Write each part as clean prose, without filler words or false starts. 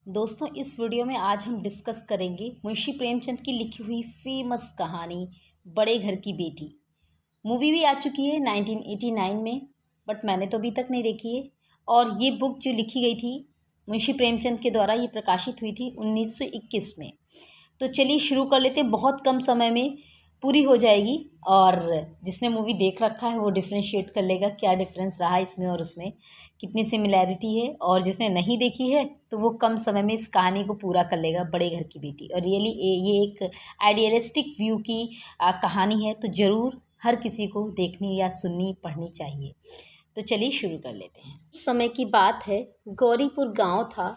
दोस्तों, इस वीडियो में आज हम डिस्कस करेंगे मुंशी प्रेमचंद की लिखी हुई फेमस कहानी बड़े घर की बेटी। मूवी भी आ चुकी है 1989 में, बट मैंने तो अभी तक नहीं देखी है। और ये बुक जो लिखी गई थी मुंशी प्रेमचंद के द्वारा, ये प्रकाशित हुई थी 1921 में। तो चलिए शुरू कर लेते हैं, बहुत कम समय में पूरी हो जाएगी। और जिसने मूवी देख रखा है वो डिफ्रेंशिएट कर लेगा क्या डिफरेंस रहा इसमें और उसमें, कितनी सिमिलैरिटी है। और जिसने नहीं देखी है तो वो कम समय में इस कहानी को पूरा कर लेगा, बड़े घर की बेटी। और रियली ये एक आइडियलिस्टिक व्यू की कहानी है, तो ज़रूर हर किसी को देखनी या सुननी पढ़नी चाहिए। तो चलिए शुरू कर लेते हैं। इस समय की बात है, गौरीपुर गांव था।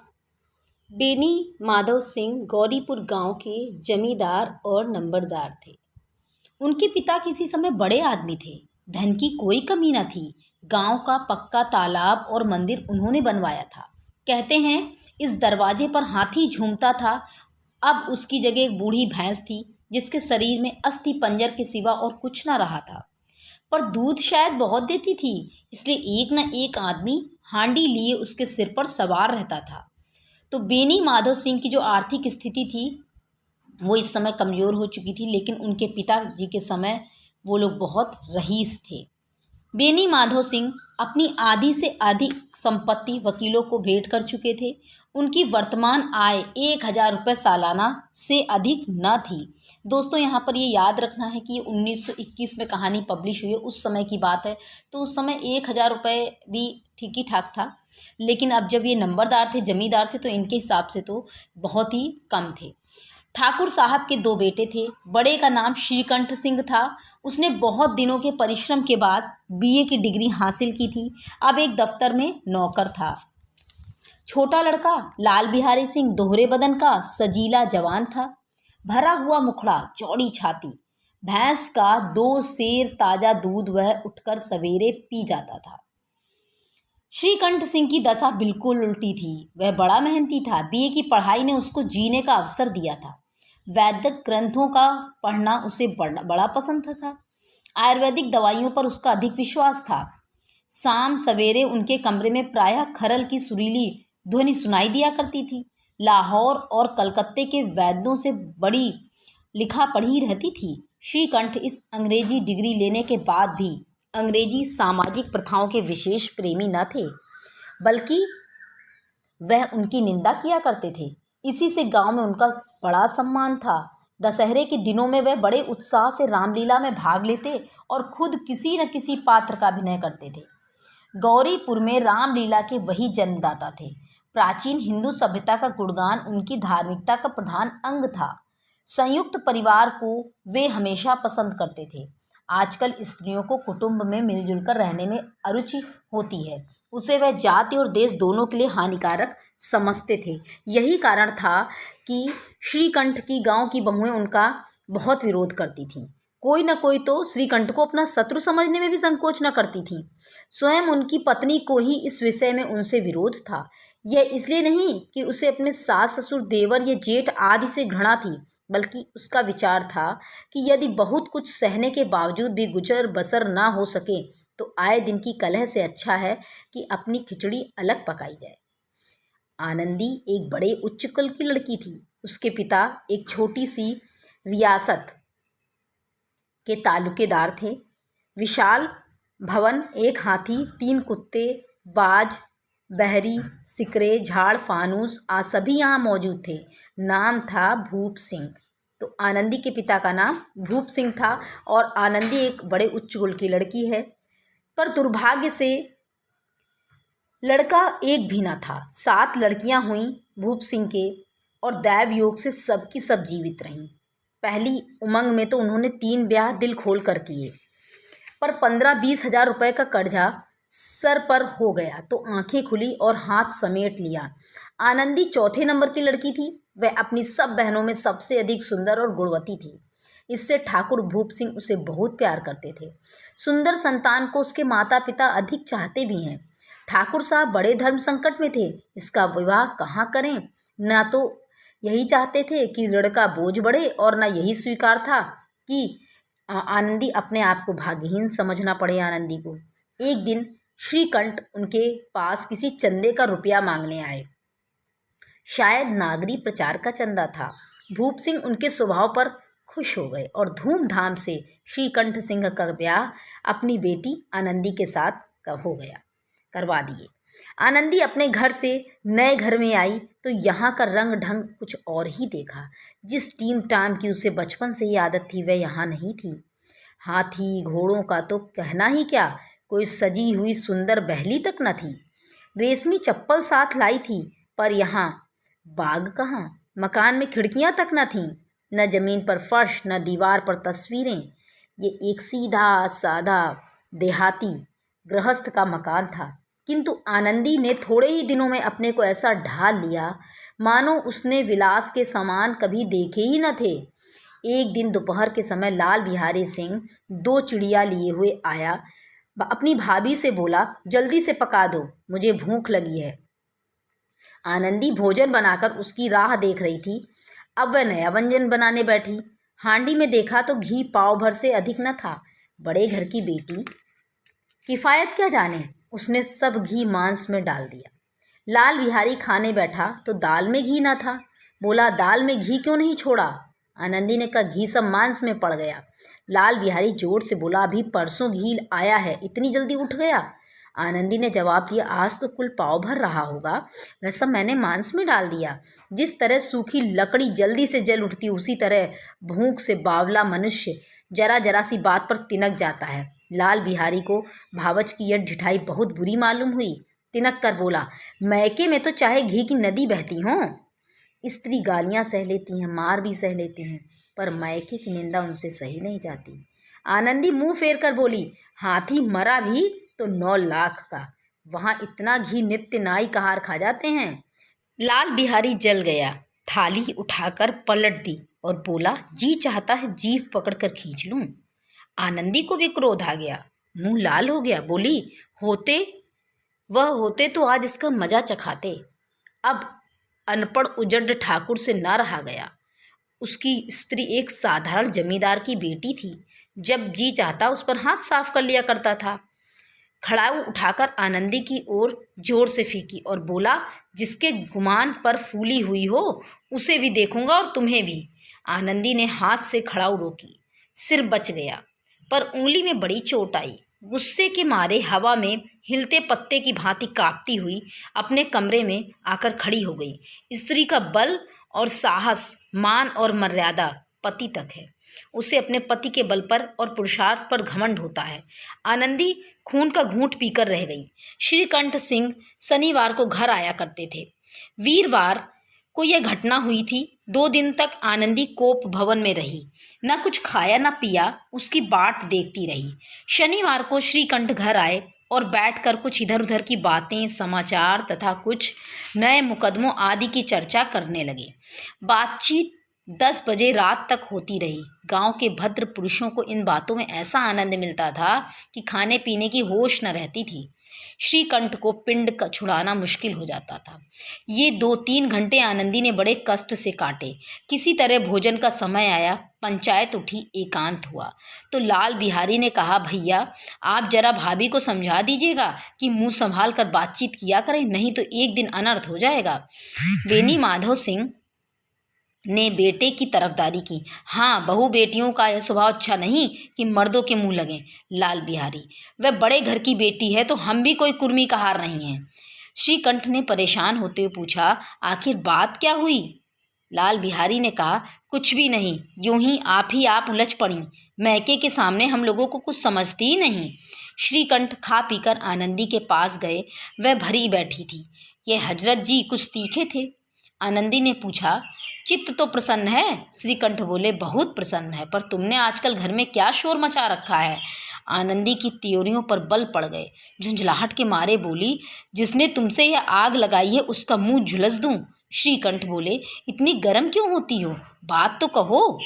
बेनी माधव सिंह गौरीपुर गांव के जमींदार और नंबरदार थे। उनके पिता किसी समय बड़े आदमी थे, धन की कोई कमी न थी। गांव का पक्का तालाब और मंदिर उन्होंने बनवाया था। कहते हैं इस दरवाजे पर हाथी झूमता था। अब उसकी जगह एक बूढ़ी भैंस थी जिसके शरीर में अस्थि पंजर के सिवा और कुछ ना रहा था, पर दूध शायद बहुत देती थी, इसलिए एक न एक आदमी हांडी लिए उसके सिर पर सवार रहता था। तो बेनी माधव सिंह की जो आर्थिक स्थिति थी वो इस समय कमज़ोर हो चुकी थी, लेकिन उनके पिताजी के समय वो लोग बहुत रईस थे। बेनी माधव सिंह अपनी आधी से अधिक संपत्ति वकीलों को भेंट कर चुके थे। उनकी वर्तमान आय 1,000 रुपये सालाना से अधिक न थी। दोस्तों, यहाँ पर ये याद रखना है कि ये 1921 में कहानी पब्लिश हुई है, उस समय की बात है। तो उस समय 1,000 रुपये भी ठीक ही ठाक था, लेकिन अब जब ये नंबरदार थे, जमींदार थे, तो इनके हिसाब से तो बहुत ही कम थे। ठाकुर साहब के दो बेटे थे। बड़े का नाम श्रीकंठ सिंह था। उसने बहुत दिनों के परिश्रम के बाद बीए की डिग्री हासिल की थी। अब एक दफ्तर में नौकर था। छोटा लड़का लाल बिहारी सिंह दोहरे बदन का सजीला जवान था। भरा हुआ मुखड़ा, चौड़ी छाती, भैंस का 2 सेर ताज़ा दूध वह उठकर सवेरे पी जाता था। श्रीकंठ सिंह की दशा बिल्कुल उल्टी थी। वह बड़ा मेहनती था। बीए की पढ़ाई ने उसको जीने का अवसर दिया था। वैदिक ग्रंथों का पढ़ना उसे बड़ा पसंद था। आयुर्वेदिक दवाइयों पर उसका अधिक विश्वास था। शाम सवेरे उनके कमरे में प्रायः खरल की सुरीली ध्वनि सुनाई दिया करती थी। लाहौर और कलकत्ते के वैद्यों से बड़ी लिखा पढ़ी रहती थी। श्रीकंठ इस अंग्रेजी डिग्री लेने के बाद भी अंग्रेजी सामाजिक प्रथाओं के विशेष प्रेमी न थे, बल्कि वह उनकी निंदा किया करते थे। इसी से गांव में उनका बड़ा सम्मान था। दशहरे के दिनों में वह बड़े उत्साह से रामलीला में भाग लेते और खुद किसी न किसी पात्र का अभिनय करते थे। गौरीपुर में रामलीला के वही जन्मदाता थे। प्राचीन हिंदू सभ्यता का गुणगान उनकी धार्मिकता का प्रधान अंग था। संयुक्त परिवार को वे हमेशा पसंद करते थे। आजकल स्त्रियों को कुटुंब में मिलजुल कर रहने में अरुचि होती है। उसे वह जाति और देश दोनों के लिए हानिकारक समझते थे। यही कारण था कि श्रीकंठ की गांव की बहुएं उनका बहुत विरोध करती थीं। कोई न कोई तो श्रीकंठ को अपना शत्रु समझने में भी संकोच न करती थी। स्वयं उनकी पत्नी को ही इस विषय में उनसे विरोध था। यह इसलिए नहीं कि उसे अपने सास ससुर देवर या जेठ आदि से घृणा थी, बल्कि उसका विचार था कि यदि बहुत कुछ सहने के बावजूद भी गुजर बसर ना हो सके तो आए दिन की कलह से अच्छा है कि अपनी खिचड़ी अलग पकाई जाए। आनंदी एक बड़े उच्च कुल की लड़की थी। उसके पिता एक छोटी सी रियासत के तालुकेदार थे। विशाल भवन, एक हाथी, 3 कुत्ते, बाज, बहरी, सिकरे, झाड़, फानूस आज सभी यहाँ मौजूद थे। नाम था भूप सिंह। तो आनंदी के पिता का नाम भूप सिंह था और आनंदी एक बड़े उच्च कुल की लड़की है। पर दुर्भाग्य से लड़का एक भी ना था। 7 लड़कियां हुईं भूप सिंह के, और दैव योग से सबकी सब जीवित रहीं। पहली उमंग में तो उन्होंने 3 ब्याह दिल खोल कर किए, पर 15-20 हजार रुपये का कर्जा सर पर हो गया तो आंखें खुली और हाथ समेट लिया। आनंदी चौथे नंबर की लड़की थी। वह अपनी सब बहनों में सबसे अधिक सुंदर और गुणवती थी। इससे ठाकुर भूप सिंह उसे बहुत प्यार करते थे। सुंदर संतान को उसके माता पिता अधिक चाहते भी हैं। ठाकुर साहब बड़े धर्म संकट में थे। इसका विवाह कहाँ करें? ना तो यही चाहते थे कि लड़का बोझ बढ़े, और ना यही स्वीकार था कि आनंदी अपने आप को भाग्यहीन समझना पड़े आनंदी को। एक दिन श्रीकंठ उनके पास किसी चंदे का रुपया मांगने आए। शायद नागरी प्रचार का चंदा था। भूप सिंह उनके स्वभाव पर खुश हो गए और धूमधाम से श्रीकंठ सिंह का ब्याह अपनी बेटी आनंदी के साथ करवा दिए। आनंदी अपने घर से नए घर में आई तो यहाँ का रंग ढंग कुछ और ही देखा। जिस टीम टाम की उसे बचपन से ही आदत थी वह यहाँ नहीं थी। हाथी घोड़ों का तो कहना ही क्या, कोई सजी हुई सुंदर बहली तक न थी। रेशमी चप्पल साथ लाई थी, पर यहाँ बाग कहाँ, मकान में खिड़कियाँ तक न थीं, न जमीन पर फर्श, न दीवार पर तस्वीरें। ये एक सीधा साधा देहाती गृहस्थ का मकान था, किंतु आनंदी ने थोड़े ही दिनों में अपने को ऐसा ढाल लिया मानो उसने विलास के सामान कभी देखे ही न थे। एक दिन दोपहर के समय लाल बिहारी सिंह 2 चिड़िया लिए हुए आया। अपनी भाभी से बोला, जल्दी से पका दो, मुझे भूख लगी है। आनंदी भोजन बनाकर उसकी राह देख रही थी। अब वह नया व्यंजन बनाने बैठी। हांडी में देखा तो घी पाव भर से अधिक न था। बड़े घर की बेटी किफ़ायत क्या जाने, उसने सब घी मांस में डाल दिया। लाल बिहारी खाने बैठा तो दाल में घी न था। बोला, दाल में घी क्यों नहीं छोड़ा? आनंदी ने कहा, घी सब मांस में पड़ गया। लाल बिहारी जोर से बोला, अभी परसों घी आया है, इतनी जल्दी उठ गया? आनंदी ने जवाब दिया, आज तो कुल पाव भर रहा होगा, वह सब मैंने मांस में डाल दिया। जिस तरह सूखी लकड़ी जल्दी से जल उठती, उसी तरह भूख से बावला मनुष्य जरा जरा सी बात पर तिनक जाता है। लाल बिहारी को भावच की यह ढिठाई बहुत बुरी मालूम हुई। तिनक कर बोला, मैके में तो चाहे घी की नदी बहती हो। स्त्री गालियां सह लेती हैं, मार भी सह लेती हैं, पर मैके की निंदा उनसे सही नहीं जाती। आनंदी मुंह फेर कर बोली, हाथी मरा भी तो 9 लाख का, वहाँ इतना घी नित्य नाई कहार खा जाते हैं। लाल बिहारी जल गया, थाली उठाकर पलट दी और बोला, जी चाहता है जीभ पकड़कर खींच लूं। आनंदी को भी क्रोध आ गया, मुंह लाल हो गया। बोली, होते तो आज इसका मजा चखाते। अब अनपढ़ उजड़ ठाकुर से न रहा गया। उसकी स्त्री एक साधारण जमींदार की बेटी थी, जब जी चाहता उस पर हाथ साफ कर लिया करता था। खड़ाऊ उठाकर आनंदी की ओर जोर से फेंकी और बोला, जिसके गुमान पर फूली हुई हो उसे भी देखूंगा और तुम्हें भी। आनंदी ने हाथ से खड़ाऊ रोकी, सिर बच गया, पर उंगली में बड़ी चोट आई। गुस्से के मारे हवा में हिलते पत्ते की भांति कांपती हुई अपने कमरे में आकर खड़ी हो गई। स्त्री का बल और साहस, मान और मर्यादा पति तक है। उसे अपने पति के बल पर और पुरुषार्थ पर घमंड होता है। आनंदी खून का घूंट पीकर रह गई। श्रीकंठ सिंह शनिवार को घर आया करते थे। वीरवार को यह घटना हुई थी। 2 दिन तक आनंदी कोप भवन में रही, न कुछ खाया न पिया, उसकी बाट देखती रही। शनिवार को श्रीकंठ घर आए और बैठकर कुछ इधर उधर की बातें, समाचार तथा कुछ नए मुकदमों आदि की चर्चा करने लगे। बातचीत 10 बजे रात तक होती रही। गांव के भद्र पुरुषों को इन बातों में ऐसा आनंद मिलता था कि खाने पीने की होश न रहती थी। श्रीकंठ को पिंड का छुड़ाना मुश्किल हो जाता था। ये 2-3 घंटे आनंदी ने बड़े कष्ट से काटे। किसी तरह भोजन का समय आया, पंचायत उठी, एकांत हुआ तो लाल बिहारी ने कहा, भैया आप जरा भाभी को समझा दीजिएगा कि मुंह संभाल कर बातचीत किया करें, नहीं तो एक दिन अनर्थ हो जाएगा। बेनी माधव सिंह ने बेटे की तरफदारी की। हाँ, बहू बेटियों का यह स्वभाव अच्छा नहीं कि मर्दों के मुंह लगें। लाल बिहारी, वह बड़े घर की बेटी है तो हम भी कोई कुर्मी का हार नहीं हैं। श्रीकंठ ने परेशान होते हुए पूछा, आखिर बात क्या हुई? लाल बिहारी ने कहा, कुछ भी नहीं, यूं ही आप उलझ पड़ी। मैके के सामने हम लोगों को कुछ समझती ही नहीं। श्रीकंठ खा पीकर आनंदी के पास गए। वह भरी बैठी थी। ये हजरत जी कुछ तीखे थे। आनंदी ने पूछा, चित्त तो प्रसन्न है? श्रीकंठ बोले, बहुत प्रसन्न है, पर तुमने आजकल घर में क्या शोर मचा रखा है? आनंदी की त्योरियों पर बल पड़ गए। झुंझलाहट के मारे बोली, जिसने तुमसे यह आग लगाई है उसका मुंह झुलस दूं? श्रीकंठ बोले, इतनी गर्म क्यों होती हो, बात तो कहो।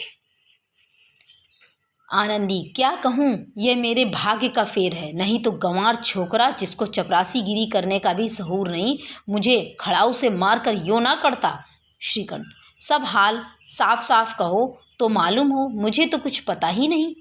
आनंदी, क्या कहूँ, यह मेरे भाग्य का फेर है, नहीं तो गंवार छोकरा जिसको चपरासीगिरी करने का भी सहूर नहीं, मुझे खड़ाऊ से मारकर यो ना करता। श्रीकंठ, सब हाल साफ साफ कहो तो मालूम हो, मुझे तो कुछ पता ही नहीं।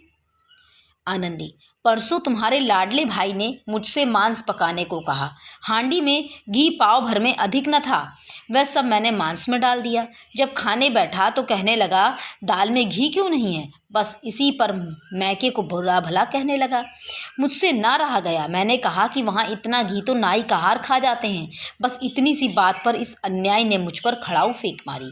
आनंदी, परसों तुम्हारे लाडले भाई ने मुझसे मांस पकाने को कहा। हांडी में घी पाव भर में अधिक न था, वह सब मैंने मांस में डाल दिया। जब खाने बैठा तो कहने लगा, दाल में घी क्यों नहीं है। बस इसी पर मैके को बुरा भला कहने लगा। मुझसे ना रहा गया। मैंने कहा कि वहाँ इतना घी तो नाई कहार खा जाते हैं। बस इतनी सी बात पर इस अन्याय ने मुझ पर खड़ाऊ फेंक मारी।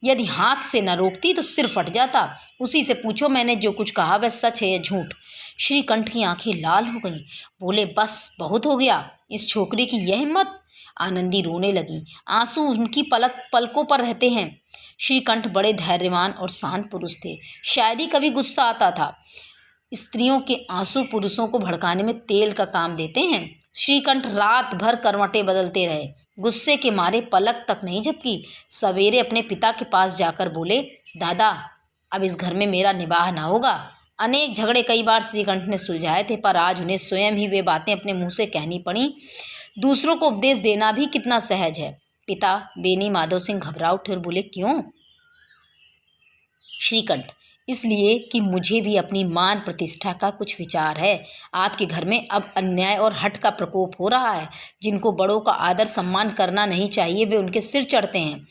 यदि हाथ से न रोकती तो सिर फट जाता। उसी से पूछो मैंने जो कुछ कहा वह सच है या झूठ। श्रीकंठ की आंखें लाल हो गईं। बोले, बस बहुत हो गया, इस छोकरी की यह हिम्मत। आनंदी रोने लगी। आंसू उनकी पलकों पर रहते हैं। श्रीकंठ बड़े धैर्यवान और शांत पुरुष थे। शायद ही कभी गुस्सा आता था। स्त्रियों के आंसू पुरुषों को भड़काने में तेल का काम देते हैं। श्रीकंठ रात भर करवटें बदलते रहे। गुस्से के मारे पलक तक नहीं झपकी। सवेरे अपने पिता के पास जाकर बोले, दादा, अब इस घर में मेरा निवाह ना होगा। अनेक झगड़े कई बार श्रीकंठ ने सुलझाए थे, पर आज उन्हें स्वयं ही वे बातें अपने मुंह से कहनी पड़ी। दूसरों को उपदेश देना भी कितना सहज है। पिता बेनी माधव सिंह घबरा उठे और बोले, क्यों। श्रीकंठ, इसलिए कि मुझे भी अपनी मान प्रतिष्ठा का कुछ विचार है। आपके घर में अब अन्याय और हठ का प्रकोप हो रहा है। जिनको बड़ों का आदर सम्मान करना नहीं चाहिए वे उनके सिर चढ़ते हैं।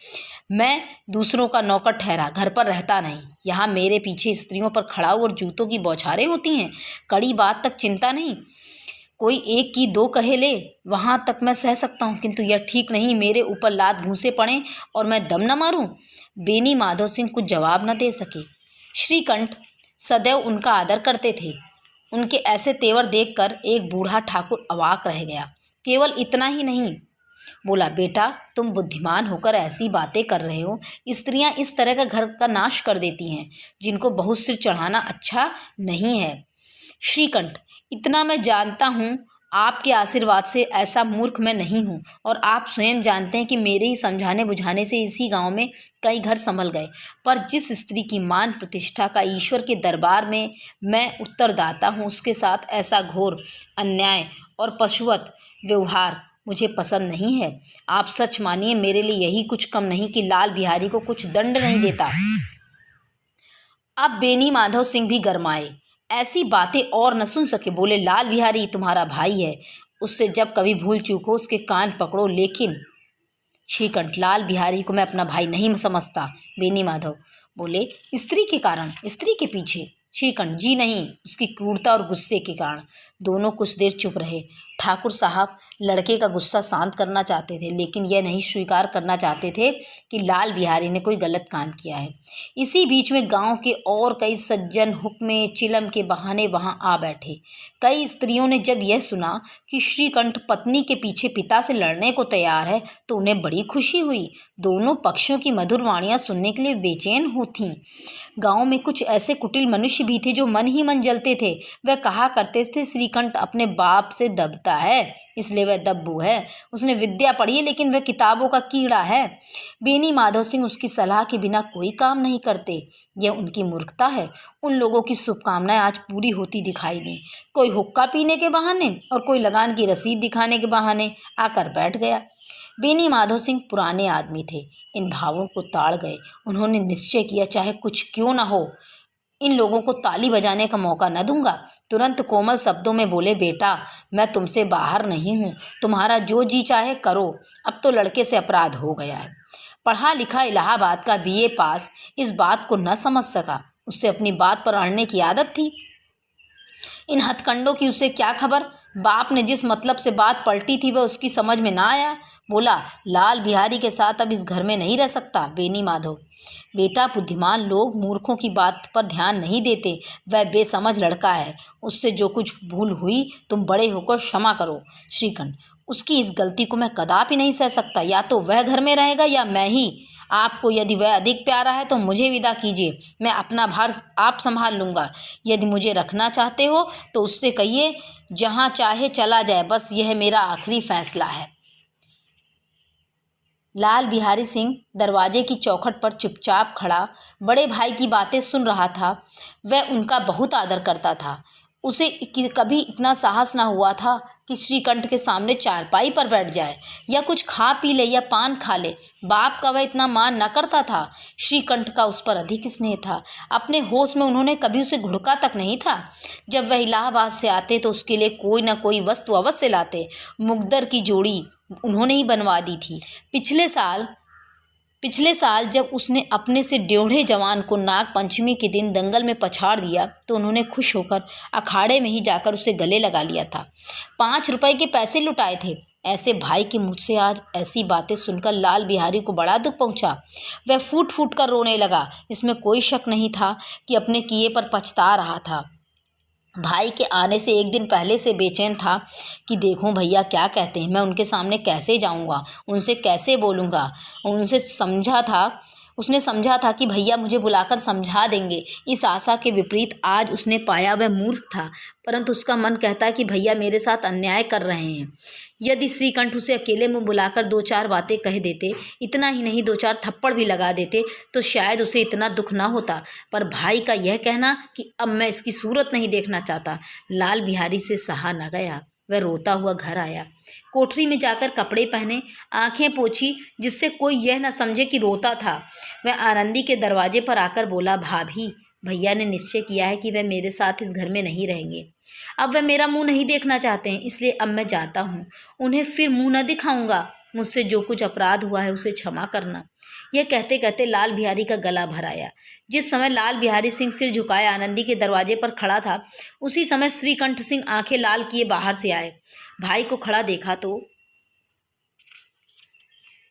मैं दूसरों का नौकर ठहरा घर पर रहता नहीं। यहाँ मेरे पीछे स्त्रियों पर खड़ाऊ और जूतों की बौछारें होती हैं। कड़ी बात तक चिंता नहीं, कोई एक की दो कहे ले, वहाँ तक मैं सह सकता हूँ, किंतु यह ठीक नहीं मेरे ऊपर लात घूंसे पड़ें और मैं दम न मारूं। बेनी माधव सिंह कुछ जवाब न दे सके। श्रीकंठ सदैव उनका आदर करते थे। उनके ऐसे तेवर देखकर एक बूढ़ा ठाकुर अवाक रह गया। केवल इतना ही नहीं, बोला, बेटा, तुम बुद्धिमान होकर ऐसी बातें कर रहे हो। स्त्रियां इस तरह का घर का नाश कर देती हैं, जिनको बहुत सिर चढ़ाना अच्छा नहीं है। श्रीकंठ, इतना मैं जानता हूँ, आपके आशीर्वाद से ऐसा मूर्ख मैं नहीं हूँ, और आप स्वयं जानते हैं कि मेरे ही समझाने बुझाने से इसी गांव में कई घर संभल गए। पर जिस स्त्री की मान प्रतिष्ठा का ईश्वर के दरबार में मैं उत्तरदाता हूँ, उसके साथ ऐसा घोर अन्याय और पशुवत व्यवहार मुझे पसंद नहीं है। आप सच मानिए, मेरे लिए यही कुछ कम नहीं कि लाल बिहारी को कुछ दंड नहीं देता। अब बेनी माधव सिंह भी गरमाए, ऐसी बातें और न सुन सके। बोले, लाल बिहारी तुम्हारा भाई है, उससे जब कभी भूल चूक हो उसके कान पकड़ो। लेकिन श्रीकंठ, लाल बिहारी को मैं अपना भाई नहीं समझता। बेनी माधव बोले, स्त्री के कारण, स्त्री के पीछे। श्रीकंठ, जी नहीं, उसकी क्रूरता और गुस्से के कारण। दोनों कुछ देर चुप रहे। ठाकुर साहब लड़के का गुस्सा शांत करना चाहते थे, लेकिन यह नहीं स्वीकार करना चाहते थे कि लाल बिहारी ने कोई गलत काम किया है। इसी बीच में गांव के और कई सज्जन हुक्मे चिलम के बहाने वहां आ बैठे। कई स्त्रियों ने जब यह सुना कि श्रीकंठ पत्नी के पीछे पिता से लड़ने को तैयार है तो उन्हें बड़ी खुशी हुई। दोनों पक्षों की मधुर वाणियां सुनने के लिए बेचैन होती। गांव में कुछ ऐसे कुटिल मनुष्य भी थे जो मन ही मन जलते थे। वह कहा करते थे, श्रीकंठ अपने बाप से दबता है, इसलिए वह दब्बू है। उसने विद्या पढ़ी है, लेकिन वह किताबों का कीड़ा है। बेनी माधव सिंह उसकी सलाह के बिना कोई काम नहीं करते। यह उनकी मूर्खता है। उन लोगों की शुभकामनाएं आज पूरी होती दिखाई दी। कोई हुक्का पीने के बहाने और कोई लगान की रसीद दिखाने के बहाने आकर बैठ गया। बेनी माधव सिंह पुराने आदमी थे, इन भावों को ताड़ गए। उन्होंने निश्चय किया, चाहे कुछ क्यों न हो, इन लोगों को ताली बजाने का मौका न दूंगा। तुरंत कोमल शब्दों में बोले, बेटा, मैं तुमसे बाहर नहीं हूँ, तुम्हारा जो जी चाहे करो। अब तो लड़के से अपराध हो गया है। पढ़ा लिखा इलाहाबाद का BA पास इस बात को न समझ सका। उससे अपनी बात पर अड़ने की आदत थी। इन हथकंडों की उसे क्या खबर। बाप ने जिस मतलब से बात पलटी थी वह उसकी समझ में ना आया। बोला, लाल बिहारी के साथ अब इस घर में नहीं रह सकता। बेनी माधव, बेटा, बुद्धिमान लोग मूर्खों की बात पर ध्यान नहीं देते। वह बेसमझ लड़का है, उससे जो कुछ भूल हुई तुम बड़े होकर क्षमा करो। श्रीकंठ, उसकी इस गलती को मैं कदापि नहीं सह सकता। या तो वह घर में रहेगा या मैं ही। आपको यदि वह अधिक प्यारा है तो मुझे विदा कीजिए, मैं अपना भार आप संभाल लूँगा। यदि मुझे रखना चाहते हो तो उससे कहिए जहाँ चाहे चला जाए, बस यह मेरा आखिरी फैसला है। लाल बिहारी सिंह दरवाजे की चौखट पर चुपचाप खड़ा बड़े भाई की बातें सुन रहा था। वह उनका बहुत आदर करता था। उसे कभी इतना साहस ना हुआ था कि श्रीकंठ के सामने चारपाई पर बैठ जाए या कुछ खा पी ले या पान खा ले। बाप का वह इतना मान न करता था। श्रीकंठ का उस पर अधिक स्नेह था। अपने होश में उन्होंने कभी उसे घुड़का तक नहीं था। जब वह इलाहाबाद से आते तो उसके लिए कोई न कोई वस्तु अवश्य लाते। मुकद्दर की जोड़ी उन्होंने ही बनवा दी थी। पिछले साल जब उसने अपने से ड्योढ़े जवान को नाग पंचमी के दिन दंगल में पछाड़ दिया तो उन्होंने खुश होकर अखाड़े में ही जाकर उसे गले लगा लिया था। 5 रुपए के पैसे लुटाए थे। ऐसे भाई के मुझ से आज ऐसी बातें सुनकर लाल बिहारी को बड़ा दुख पहुंचा। वह फूट फूट कर रोने लगा। इसमें कोई शक नहीं था कि अपने किए पर पछता रहा था। भाई के आने से एक दिन पहले से बेचैन था कि देखूं भैया क्या कहते हैं, मैं उनके सामने कैसे जाऊंगा, उनसे कैसे बोलूँगा। उसने समझा था कि भैया मुझे बुलाकर समझा देंगे। इस आशा के विपरीत आज उसने पाया वह मूर्ख था, परंतु उसका मन कहता है कि भैया मेरे साथ अन्याय कर रहे हैं। यदि श्रीकंठ उसे अकेले में बुलाकर 2-4 बातें कह देते, इतना ही नहीं 2-4 थप्पड़ भी लगा देते तो शायद उसे इतना दुख ना होता। पर भाई का यह कहना कि अब मैं इसकी सूरत नहीं देखना चाहता, लाल बिहारी से सहा न गया। वह रोता हुआ घर आया। कोठरी में जाकर कपड़े पहने, आंखें पोंछी जिससे कोई यह न समझे कि रोता था। वह आनंदी के दरवाजे पर आकर बोला, भाभी भैया ने निश्चय किया है कि वह मेरे साथ इस घर में नहीं रहेंगे। अब वह मेरा मुंह नहीं देखना चाहते हैं, इसलिए अब मैं जाता हूँ। उन्हें फिर मुंह न दिखाऊंगा। मुझसे जो कुछ अपराध हुआ है उसे क्षमा करना। यह कहते कहते लाल बिहारी का गला भर आया। जिस समय लाल बिहारी सिंह सिर झुकाए आनंदी के दरवाजे पर खड़ा था, उसी समय श्रीकंठ सिंह आंखें लाल किए बाहर से आए। भाई को खड़ा देखा तो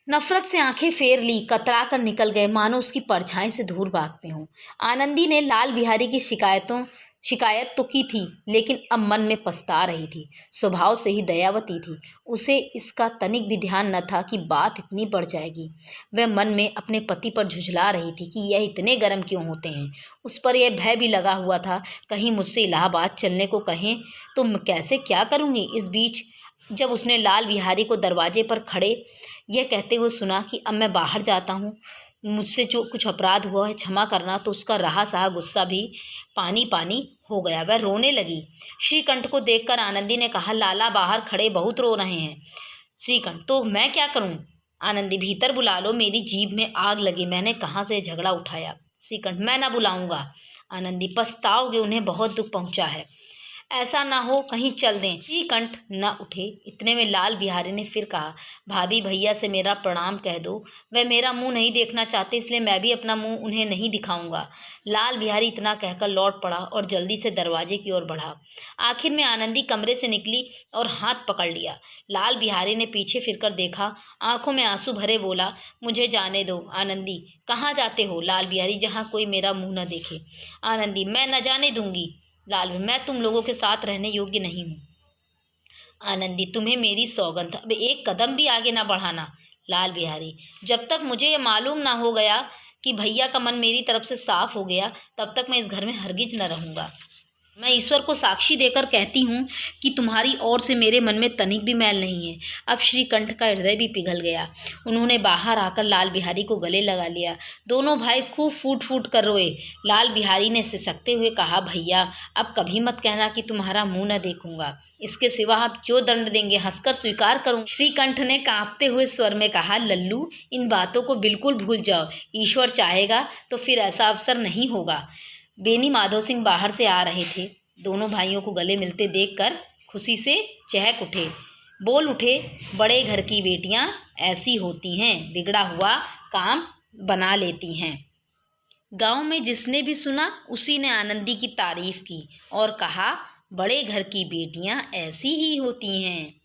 नफरत से आंखें फेर ली, कतरा कर निकल गए, मानो उसकी परछाई से दूर भागते हों। आनंदी ने लाल बिहारी की शिकायत तो की थी, लेकिन अब मन में पछता रही थी। स्वभाव से ही दयावती थी। उसे इसका तनिक भी ध्यान न था कि बात इतनी बढ़ जाएगी। वह मन में अपने पति पर झुझला रही थी कि यह इतने गर्म क्यों होते हैं। उस पर यह भय भी लगा हुआ था, कहीं मुझसे इलाहाबाद चलने को कहें तो मैं कैसे क्या करूँगी। इस बीच जब उसने लाल बिहारी को दरवाजे पर खड़े यह कहते हुए सुना कि अब मैं बाहर जाता हूँ, मुझसे जो कुछ अपराध हुआ है क्षमा करना, तो उसका रहा सहा गुस्सा भी पानी पानी हो गया। वह रोने लगी। श्रीकंठ को देखकर आनंदी ने कहा, लाला बाहर खड़े बहुत रो रहे हैं। श्रीकंठ, तो मैं क्या करूं? आनंदी, भीतर बुला लो, मेरी जीभ में आग लगी, मैंने कहाँ से झगड़ा उठाया। श्रीकंठ, मैं ना बुलाऊंगा। आनंदी, पछताओगे, उन्हें बहुत दुख पहुंचा है, ऐसा ना हो कहीं चल दें। श्रीकंठ न उठे। इतने में लाल बिहारी ने फिर कहा, भाभी भैया से मेरा प्रणाम कह दो, वह मेरा मुंह नहीं देखना चाहते, इसलिए मैं भी अपना मुंह उन्हें नहीं दिखाऊंगा। लाल बिहारी इतना कहकर लौट पड़ा और जल्दी से दरवाजे की ओर बढ़ा। आखिर में आनंदी कमरे से निकली और हाथ पकड़ लिया। लाल बिहारी ने पीछे फिरकर देखा, आंखों में आंसू भरे बोला, मुझे जाने दो। आनंदी, कहाँ जाते हो? लाल बिहारी, जहाँ कोई मेरा मुंह न देखे। आनंदी, मैं न जाने दूंगी। लाल, मैं तुम लोगों के साथ रहने योग्य नहीं हूँ। आनंदी, तुम्हें मेरी सौगंध, अब एक कदम भी आगे ना बढ़ाना। लाल बिहारी, जब तक मुझे ये मालूम ना हो गया कि भैया का मन मेरी तरफ से साफ हो गया, तब तक मैं इस घर में हरगिज न रहूँगा। मैं ईश्वर को साक्षी देकर कहती हूँ कि तुम्हारी ओर से मेरे मन में तनिक भी मैल नहीं है। अब श्रीकंठ का हृदय भी पिघल गया। उन्होंने बाहर आकर लाल बिहारी को गले लगा लिया। दोनों भाई खूब फूट फूट कर रोए। लाल बिहारी ने सिसकते हुए कहा, भैया अब कभी मत कहना कि तुम्हारा मुंह न देखूंगा, इसके सिवा आप जो दंड देंगे हंसकर स्वीकार करूँ। श्रीकंठ ने कांपते हुए स्वर में कहा, लल्लू, इन बातों को बिल्कुल भूल जाओ। ईश्वर चाहेगा तो फिर ऐसा अवसर नहीं होगा। बेनी माधो सिंह बाहर से आ रहे थे। दोनों भाइयों को गले मिलते देखकर खुशी से चहक उठे, बोल उठे, बड़े घर की बेटियां ऐसी होती हैं, बिगड़ा हुआ काम बना लेती हैं। गांव में जिसने भी सुना उसी ने आनंदी की तारीफ की और कहा, बड़े घर की बेटियां ऐसी ही होती हैं।